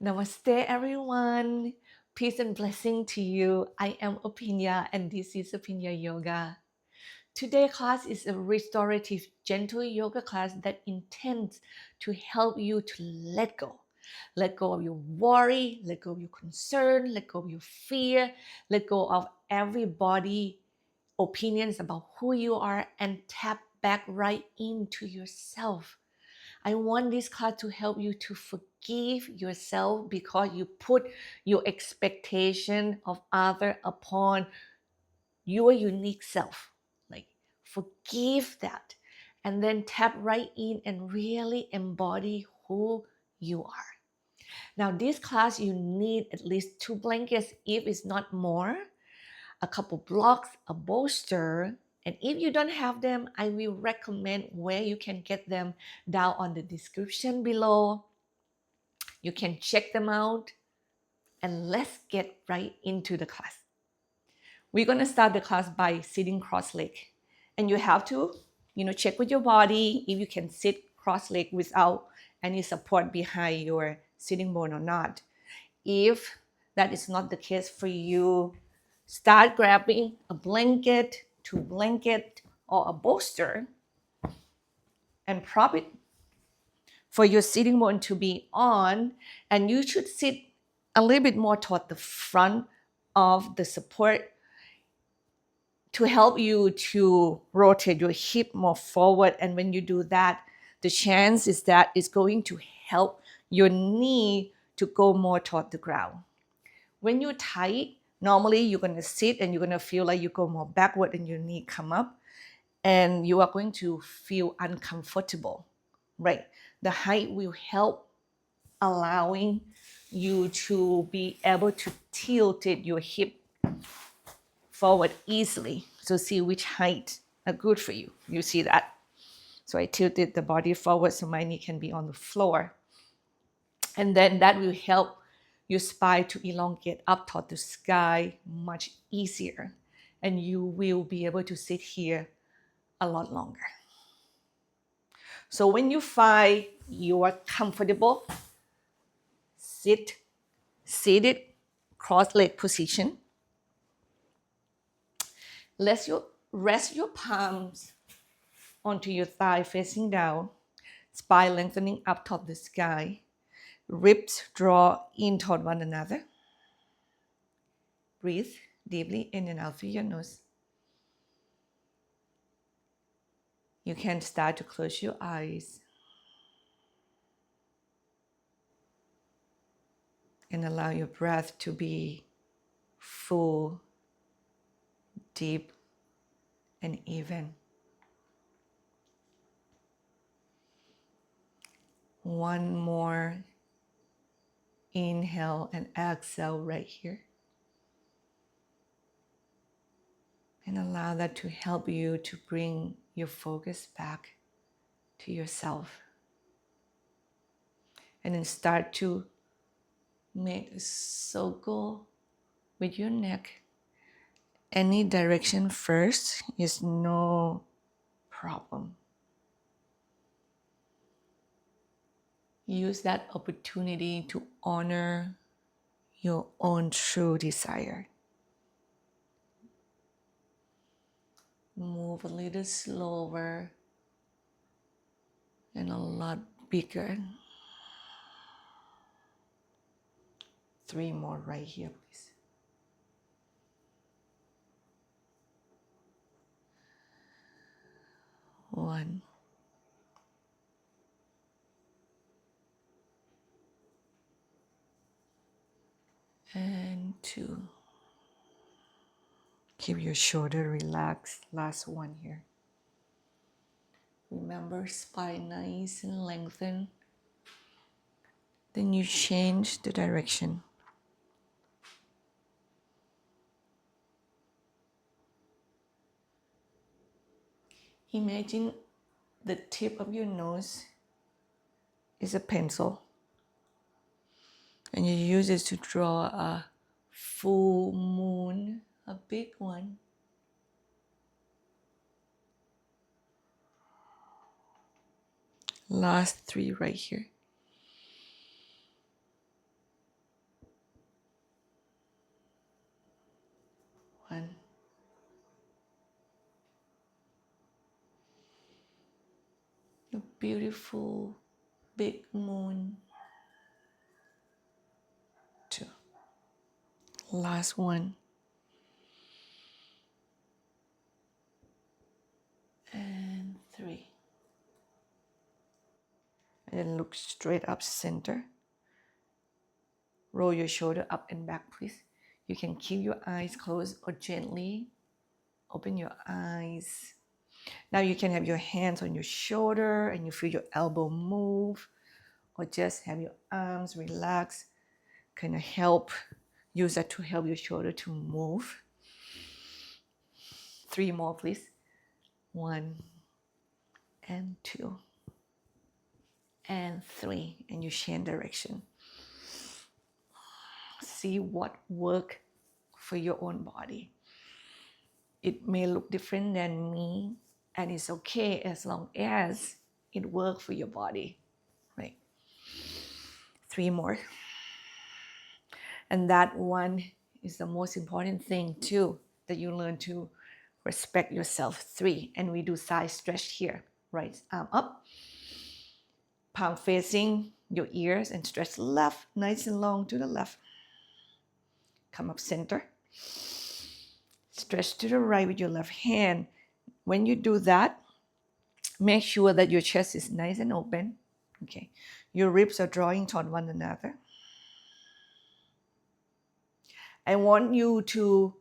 Namaste, everyone. Peace and blessing to you. I am Aphinya, and this is Aphinya Yoga. Today's class is a restorative, gentle yoga class that intends to help you to let go. Let go of your worry, let go of your concern, let go of your fear, let go of everybody opinions about who you are, and tap back right into yourself. I want this class to help you to forgive yourself because you put your expectation of other upon your unique self. Like forgive that and then tap right in and really embody who you are. Now, this class you need at least 2 blankets if it's not more, a couple blocks, a bolster. And if you don't have them, I will recommend where you can get them down on the description below. You can check them out and let's get right into the class. We're going to start the class by sitting cross-legged. And you have to, check with your body if you can sit cross-legged without any support behind your sitting bone or not. If that is not the case for you, start grabbing a blanket, 2 blanket, or a bolster and prop it for your sitting bone to be on. And you should sit a little bit more toward the front of the support to help you to rotate your hip more forward. And when you do that, the chance is that it's going to help your knee to go more toward the ground. When you're tight, normally you're going to sit and you're going to feel like you go more backward and your knee come up and you are going to feel uncomfortable, right? The height will help allowing you to be able to tilt your hip forward easily. So see which height are good for you. You see that? So I tilted the body forward so my knee can be on the floor. And then that will help your spine to elongate up toward the sky much easier. And you will be able to sit here a lot longer. So when you find you are comfortable, seated, cross-leg position. Rest your palms onto your thigh facing down, spine lengthening up toward the sky. Ribs draw in toward one another. Breathe deeply in and out through your nose. You can start to close your eyes and allow your breath to be full, deep, and even. One more inhale and exhale right here. And allow that to help you to bring your focus back to yourself. And then start to make a circle with your neck. Any direction first is no problem. Use that opportunity to honor your own true desire. Move a little slower and a lot bigger. 3 more right here, please. One. And 2. Keep your shoulder relaxed. Last one here. Remember, spine nice and lengthened. Then you change the direction. Imagine the tip of your nose is a pencil. And you use it to draw a full moon, a big one. Last 3 right here. beautiful big moon. 2. Last one. And 3. And then look straight up center. Roll your shoulder up and back, please. You can keep your eyes closed or gently open your eyes. Now you can have your hands on your shoulder and you feel your elbow move, or just have your arms relax. Kind of use that to help your shoulder to move. 3 more, please. 1 and 2 and 3, and you change direction. See what works for your own body. It may look different than me, and it's okay as long as it works for your body, right? 3 more. And that one is the most important thing too, that you learn to respect yourself. 3, and we do side stretch here. Right arm up, palm facing your ears, and stretch left, nice and long to the left. Come up center. Stretch to the right with your left hand. When you do that, make sure that your chest is nice and open. Okay, your ribs are drawing toward one another. I want you to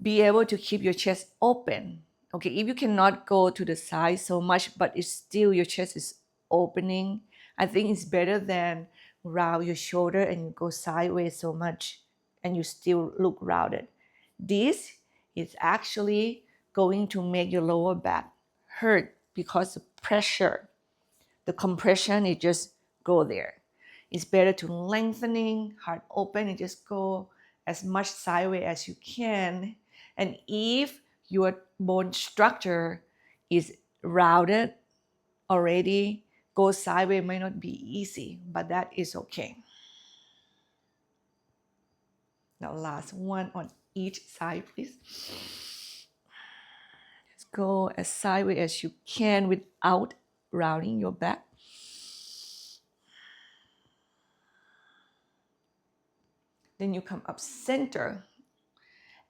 be able to keep your chest open. Okay, if you cannot go to the side so much, but it's still your chest is opening, I think it's better than round your shoulder and you go sideways so much and you still look rounded. This is actually going to make your lower back hurt because the pressure, the compression, it just go there. It's better to lengthening, heart open, and just go as much sideways as you can. And if your bone structure is rounded already, go sideways might not be easy, but that is okay. Now last one on each side, please. Just go as sideways as you can without rounding your back. Then you come up center.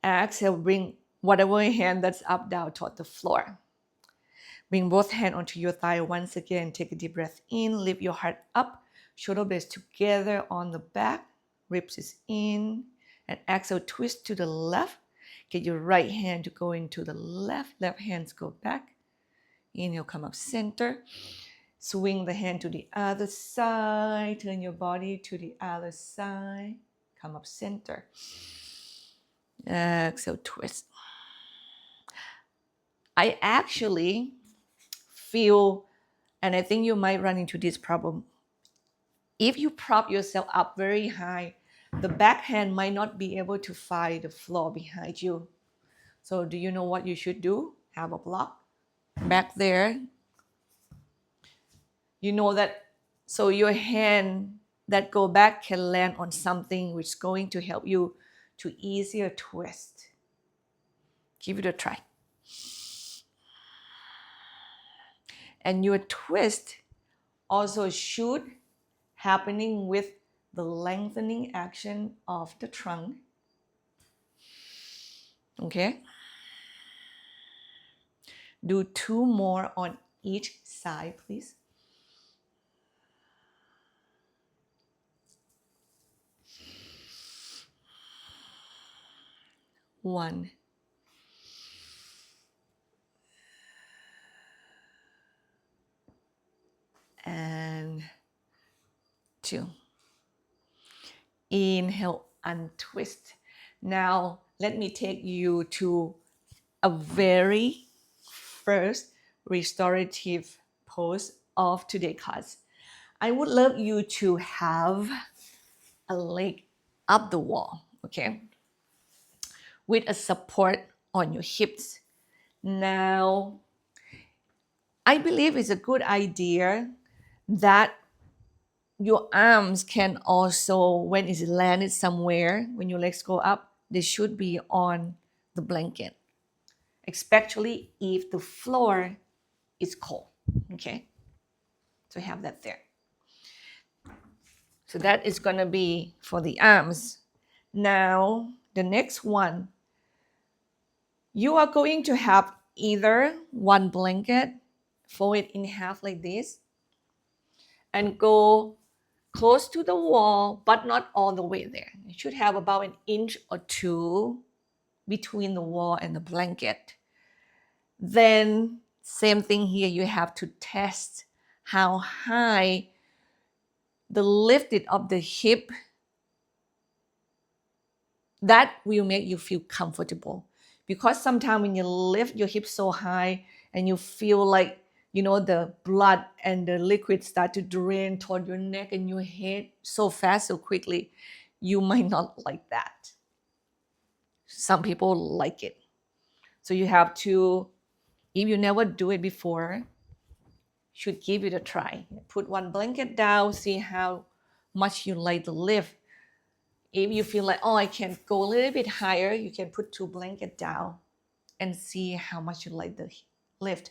Exhale, bring whatever hand that's up down toward the floor. Bring both hands onto your thigh once again. Take a deep breath in. Lift your heart up. Shoulder blades together on the back. Ribs is in. And exhale, twist to the left. Get your right hand to go into the left. Left hands go back. Inhale, come up center. Swing the hand to the other side. Turn your body to the other side. Come up center. Exhale, twist. I actually feel, and I think you might run into this problem. If you prop yourself up very high, the back hand might not be able to find the floor behind you. So do you know what you should do? Have a block back there. You know that, so your hand that go back can land on something which is going to help you to easier twist. Give it a try. And your twist also should happening with the lengthening action of the trunk. Okay. Do 2 more on each side, please. One. And 2. Inhale, untwist. Now, let me take you to a very first restorative pose of today's class. I would love you to have a leg up the wall, okay? With a support on your hips. Now, I believe it's a good idea that your arms can also, when it's landed somewhere, when your legs go up, they should be on the blanket, especially if the floor is cold, okay? So have that there. So that is going to be for the arms. Now, the next one, you are going to have either one blanket, fold it in half like this, and go close to the wall, but not all the way there. You should have about an inch or two between the wall and the blanket. Then, same thing here, you have to test how high the lifted of the hip, that will make you feel comfortable. Because sometimes when you lift your hips so high and you feel like, the blood and the liquid start to drain toward your neck and your head so fast, so quickly, you might not like that. Some people like it. So you have to, if you never do it before, should give it a try. Put one blanket down, see how much you like the lift. If you feel like, I can go a little bit higher, you can put two blankets down and see how much you like the lift.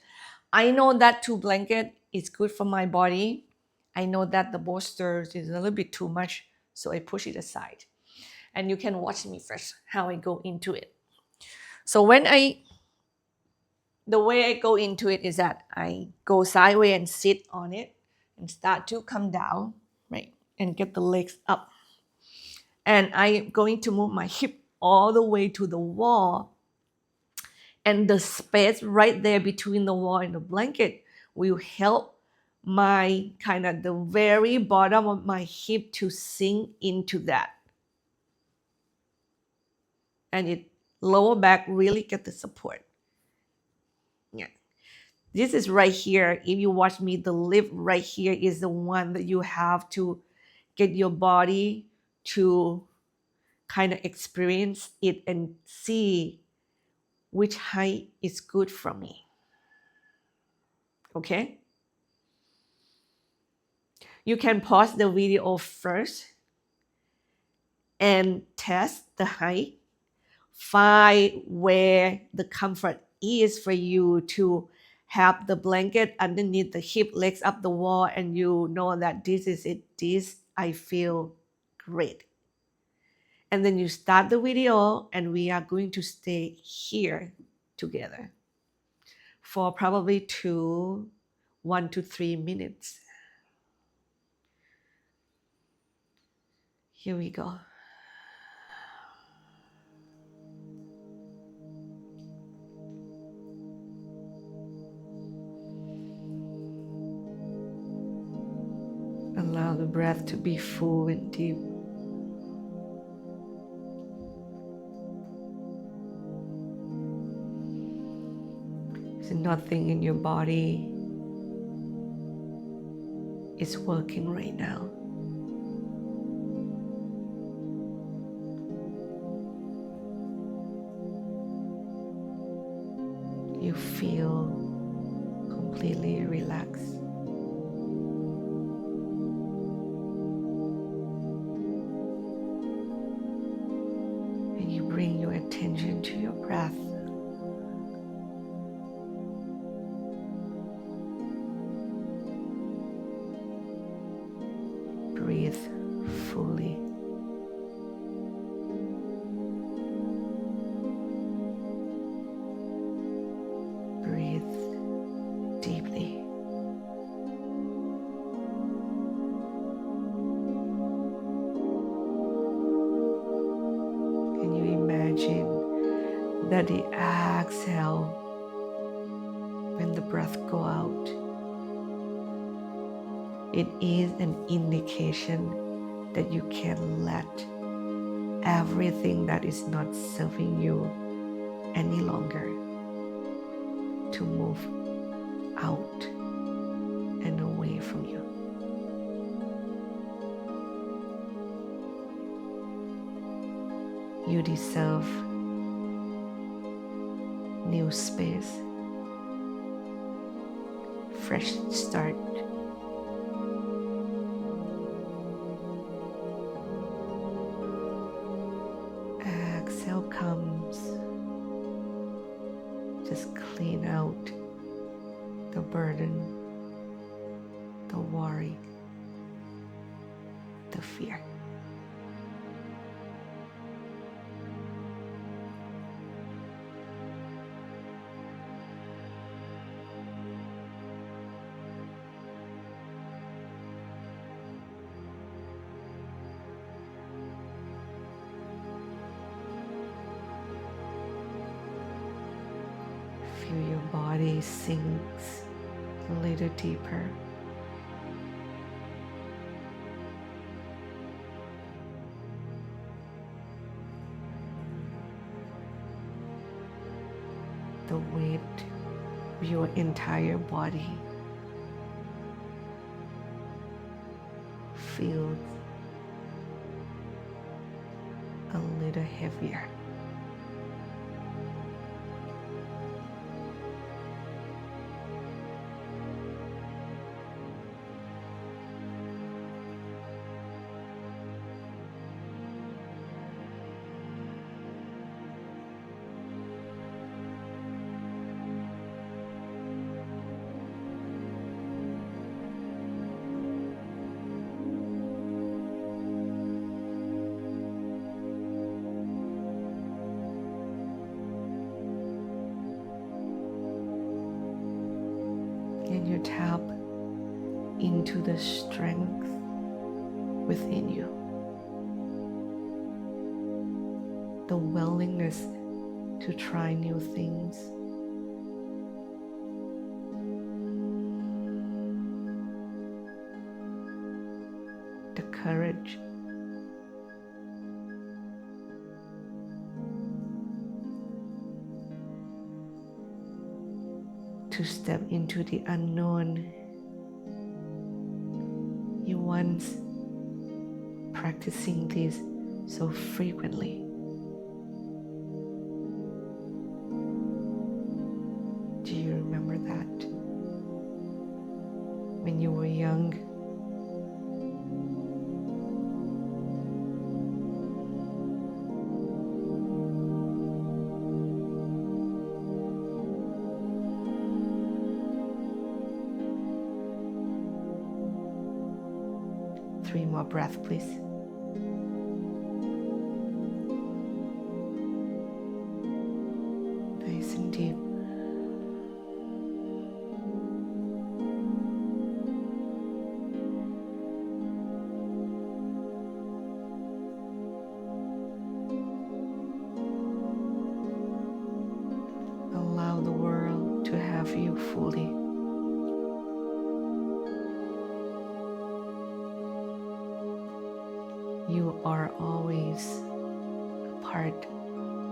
I know that two blankets is good for my body. I know that the bolsters is a little bit too much, so I push it aside. And you can watch me first, how I go into it. So the way I go into it is that I go sideways and sit on it and start to come down, right? And get the legs up. And I'm going to move my hip all the way to the wall. And the space right there between the wall and the blanket will help my the very bottom of my hip to sink into that. And it lower back really get the support. Yeah. This is right here. If you watch me, the lift right here is the one that you have to get your body to experience it and see which height is good for me. Okay? You can pause the video first and test the height. Find where the comfort is for you to have the blanket underneath the hip, legs up the wall, and you know that this is it. This, I feel great. And then you start the video, and we are going to stay here together for probably 1 to 3 minutes. Here we go. Allow the breath to be full and deep. So nothing in your body is working right now. You feel completely relaxed. And you bring your attention to your breath. Breathe fully. Breathe deeply. Can you imagine that the exhale, when the breath go out, it is an indication that you can let everything that is not serving you any longer to move out and away from you. You deserve new space, fresh start. Exhale comes. Just clean out the burden, the worry, the fear. Feel your body sinks a little deeper. The weight of your entire body feels a little heavier. And you tap into the strength within you, the willingness to try new things, the courage to step into the unknown. You once practicing this so frequently. Do you remember that? When you were young, 3 more breaths, please. Nice and deep. Allow the world to have you fully. You are always a part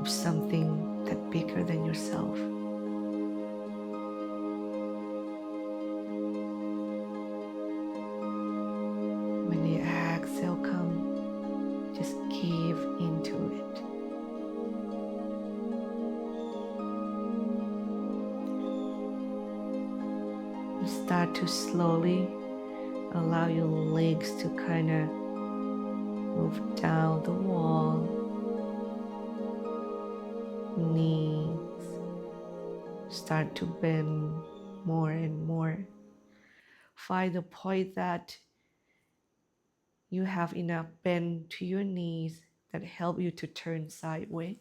of something that's bigger than yourself. When the exhale comes, just give into it. You start to slowly allow your legs to kind of move down the wall, knees start to bend more and more. Find the point that you have enough bend to your knees that help you to turn sideways.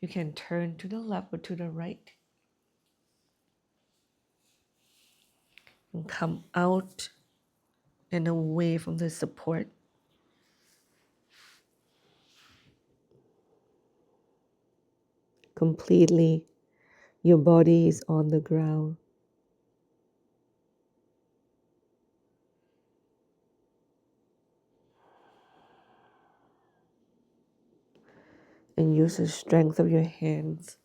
You can turn to the left or to the right. And come out and away from the support. Completely, your body is on the ground. And use the strength of your hands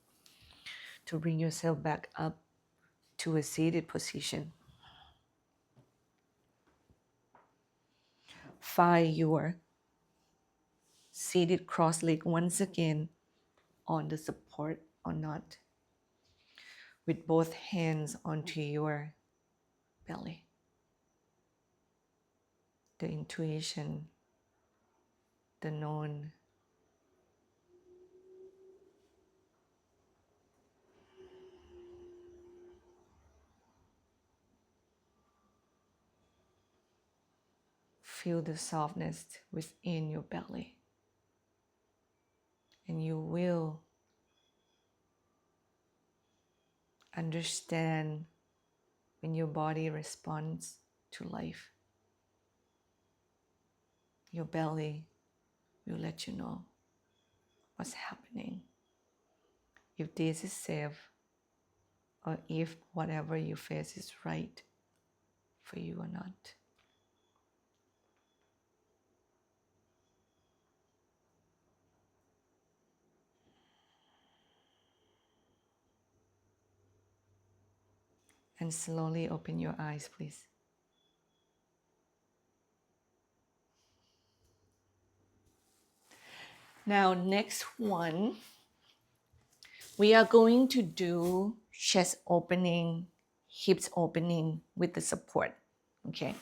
to bring yourself back up to a seated position. Find your seated cross leg once again on the support or not, with both hands onto your belly. The intuition, the known. Feel the softness within your belly. And you will understand when your body responds to life. Your belly will let you know what's happening. If this is safe, or if whatever you face is right for you or not. And slowly open your eyes, please. Now, next one, we are going to do chest opening, hips opening with the support. Okay.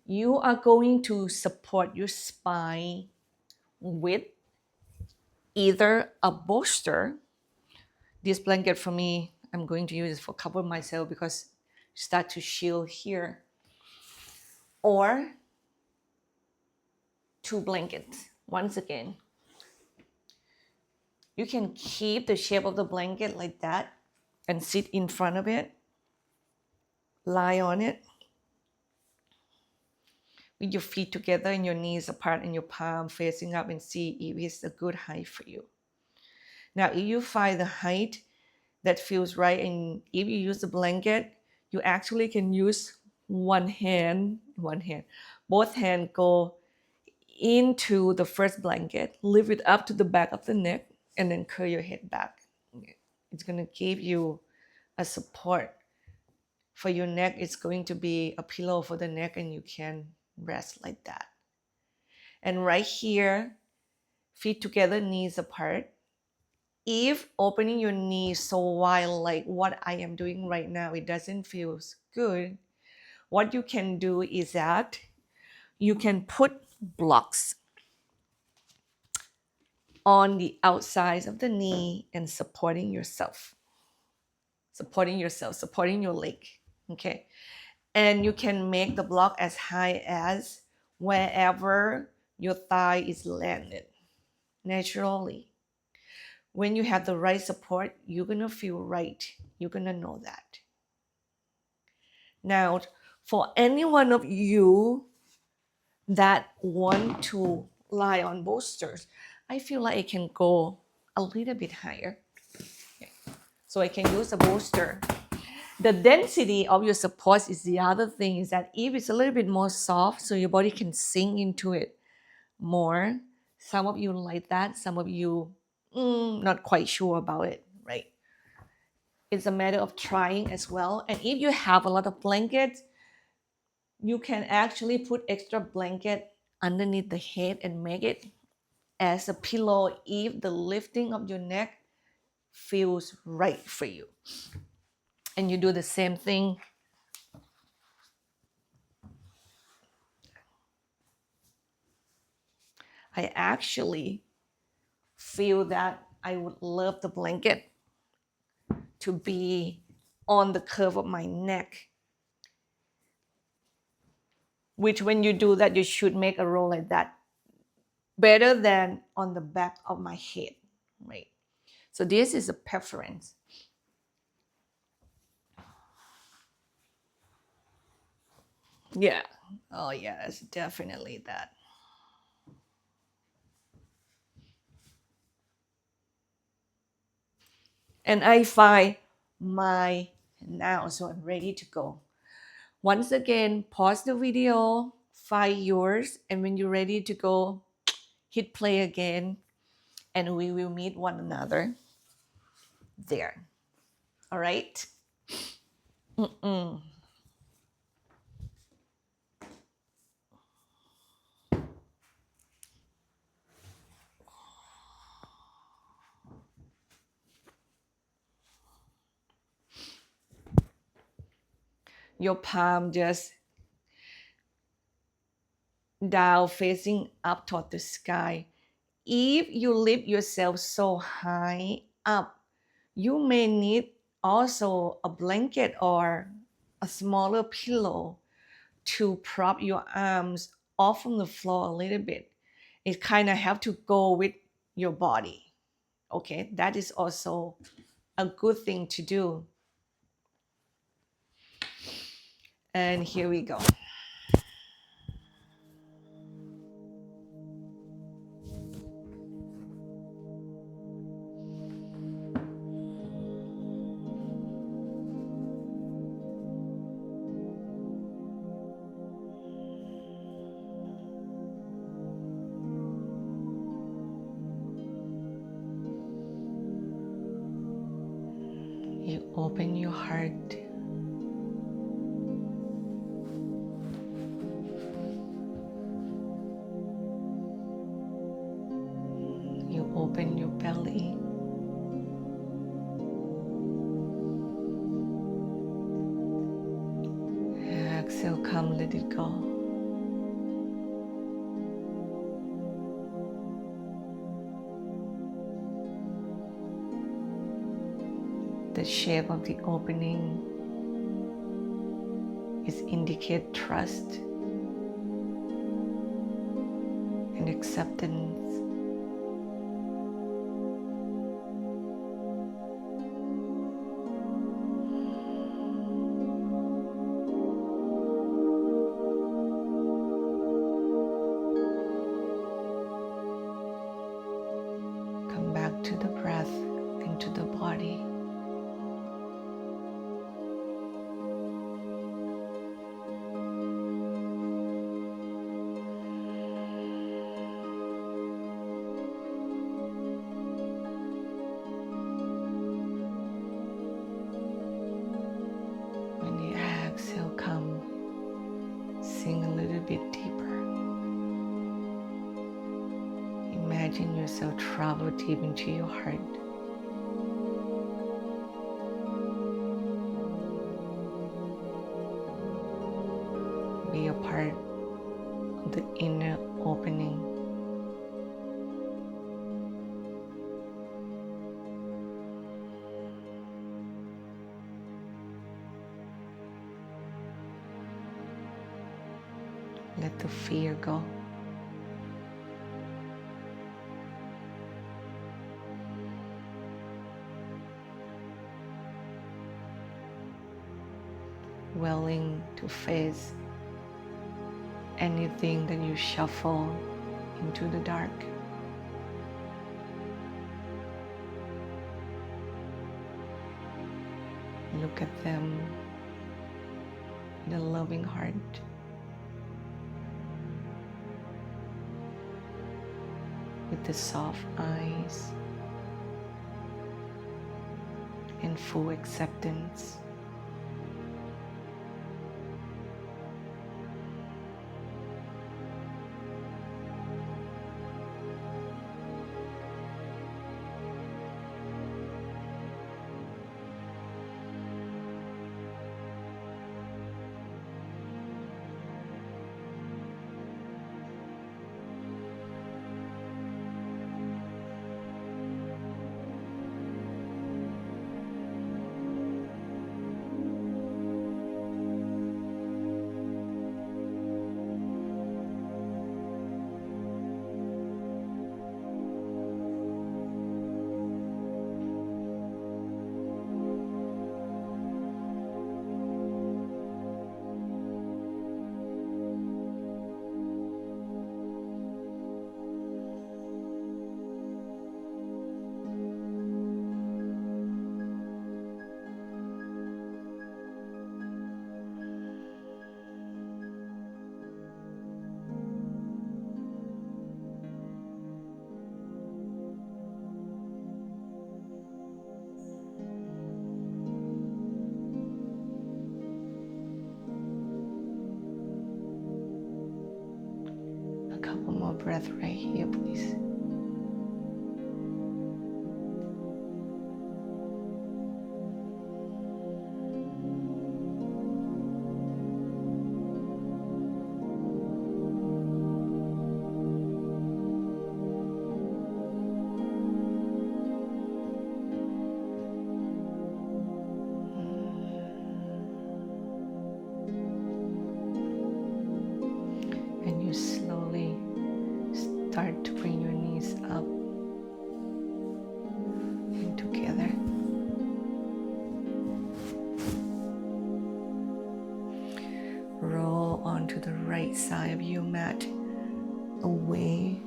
You are going to support your spine with either a bolster. This blanket for me, I'm going to use it for cover myself because start to shield here. Or two blankets. Once again, you can keep the shape of the blanket like that and sit in front of it, lie on it with your feet together and your knees apart and your palm facing up, and see if it's a good height for you. Now, if you find the height that feels right and if you use the blanket, you actually can use one hand, both hands go into the first blanket, lift it up to the back of the neck, and then curl your head back. It's going to give you a support for your neck. It's going to be a pillow for the neck, and you can rest like that. And right here, feet together, knees apart. If opening your knees so wide like what I am doing right now, it doesn't feel good, what you can do is that you can put blocks on the outsides of the knee and supporting yourself, supporting your leg. Okay. And you can make the block as high as wherever your thigh is landed naturally. When you have the right support, you're going to feel right. You're going to know that. Now, for any one of you that want to lie on bolsters, I feel like it can go a little bit higher. Okay. So I can use a bolster. The density of your support is the other thing, is that if it's a little bit more soft, so your body can sink into it more. Some of you like that, some of you not quite sure about it, right? It's a matter of trying as well. And if you have a lot of blankets, you can actually put extra blanket underneath the head and make it as a pillow if the lifting of your neck feels right for you. And you do the same thing. I actually feel that I would love the blanket to be on the curve of my neck, which when you do that, you should make a roll like that, better than on the back of my head, right? So this is a preference. Yeah. Oh yeah, it's definitely that. And I find my now, so I'm ready to go. Once again, pause the video, find yours, and when you're ready to go, hit play again, and we will meet one another there. All right? Your palm just down, facing up toward the sky. If you lift yourself so high up, you may need also a blanket or a smaller pillow to prop your arms off from the floor a little bit. It kind of have to go with your body. Okay, that is also a good thing to do. And here we go. You open your heart. You open your belly. Exhale, come, let it go. The shape of the opening is indicate trust and acceptance. Come back to the breath and to the body. When you exhale, come, sink a little bit deeper. Imagine yourself travel deep into your heart. Be a part of the inner opening. Let the fear go. Willing to face anything that you shuffle into the dark. Look at them with a loving heart. With the soft eyes and full acceptance. Couple more breath right here, please. Roll onto the right side of your mat, away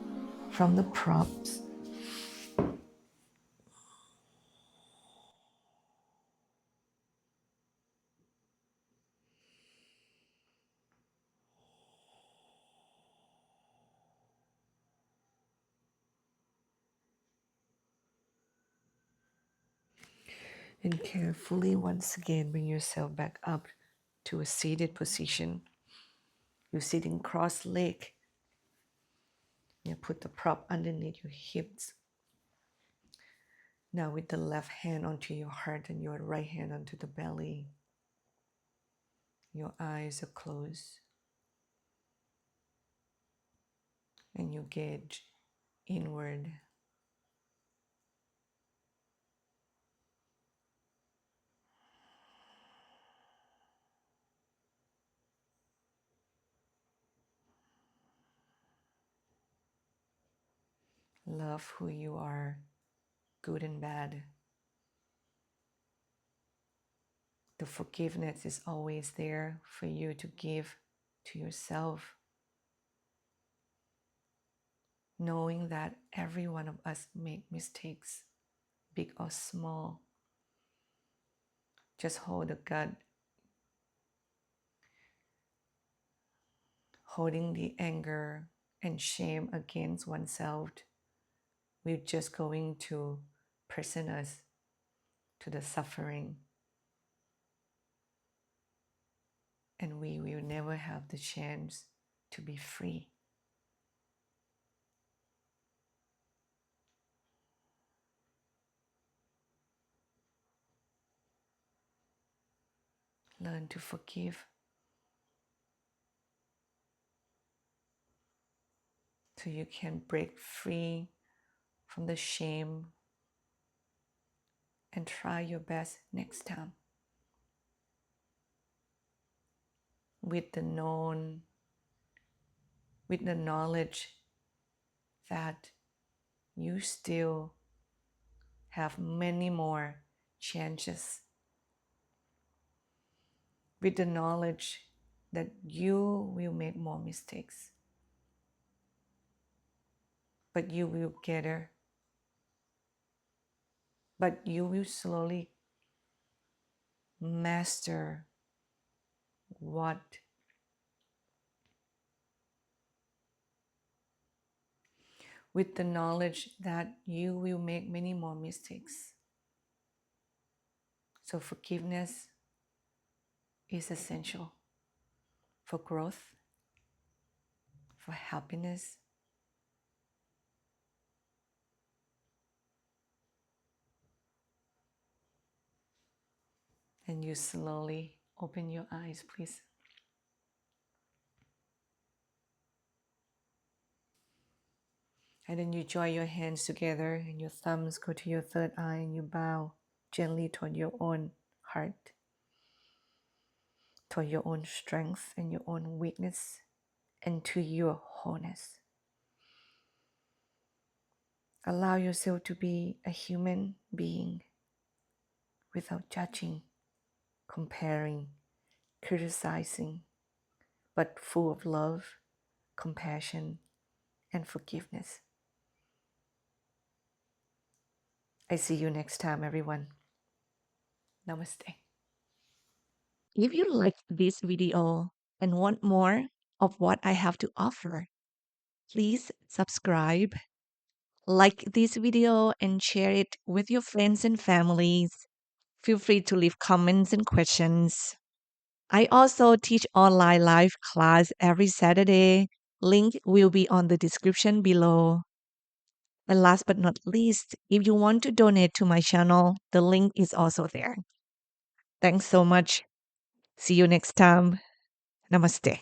from the props. And carefully, once again, bring yourself back up to a seated position. You're sitting cross-legged. You put the prop underneath your hips. Now with the left hand onto your heart and your right hand onto the belly. Your eyes are closed. And you gaze inward. Love who you are, good and bad. The forgiveness is always there for you to give to yourself. Knowing that every one of us make mistakes, big or small. Just hold the gut, holding the anger and shame against oneself. We're just going to present us to the suffering. And we will never have the chance to be free. Learn to forgive so you can break free from the shame and try your best next time with the knowledge that you still have many more chances, with the knowledge that you will make more mistakes, but you will get there. But you will slowly master what with the knowledge that you will make many more mistakes. So forgiveness is essential for growth, for happiness, and you slowly open your eyes, please. And then you join your hands together and your thumbs go to your third eye and you bow gently toward your own heart, toward your own strength and your own weakness, and to your wholeness. Allow yourself to be a human being without judging, comparing, criticizing, but full of love, compassion, and forgiveness. I see you next time, everyone. Namaste. If you liked this video and want more of what I have to offer, please subscribe, like this video, and share it with your friends and families. Feel free to leave comments and questions. I also teach online live class every Saturday. Link will be on the description below. And last but not least, if you want to donate to my channel, the link is also there. Thanks so much. See you next time. Namaste.